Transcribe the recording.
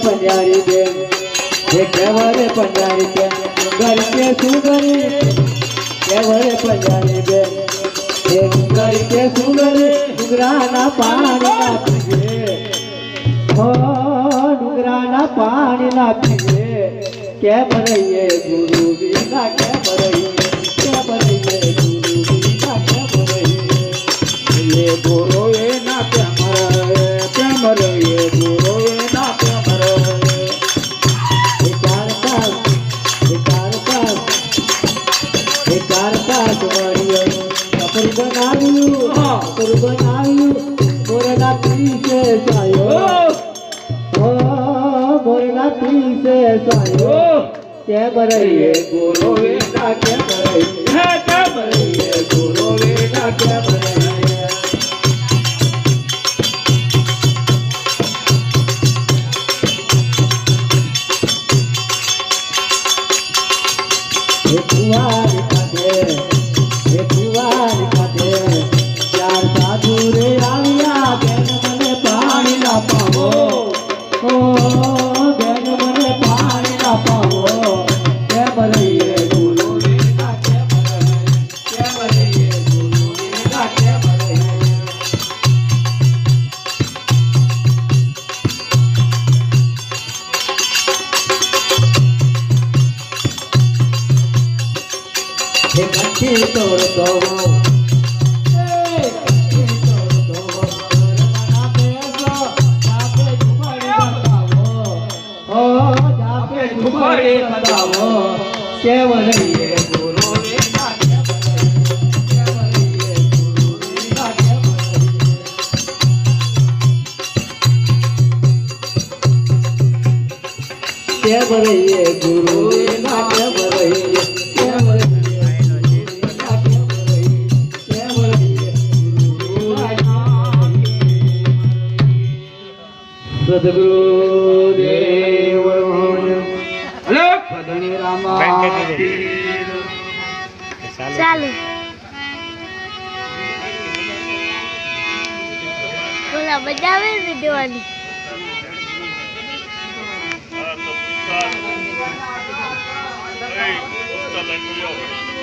Panjari Ben केवरे Panjari Ben घर के सुंदरी केवरे Panjari Ben घर के सुंदरी डुगराना पानी ना पीवे हो डुगराना पानी ना पीवे के बरइए गुरु बिना के बरइए गुरु बिना के बरइए ये गुरु ये ना के मरइए गुरु બનાવ્યું મોરના પીસે સાયો મોરના પીસે સાયો કેમ રહીએ ગુરુ વેના કેમ રહીએ ગુરુ વેના કેમ રહીએ કુંવાર ખાતે ચાર સાધુ રે આવ્યા બેન મને પાણી ના પાવો બેન મને પાણી ના પાવો કેમ રહીએ ગુરુ વેના કેમ રહીએ ગુરુ વેના કેમ રહીએ કંઠી તોડતો કેમ રહીએ ગુરુ વેના કેમ રહીએ ગુરુ વેના કેમ રહીએ ગુરુ વેના કેમ રહીએ સદગુરુદેવ ધણી રામા ચાલુ બોલા બજાવે વિડિયોની Hey, what's the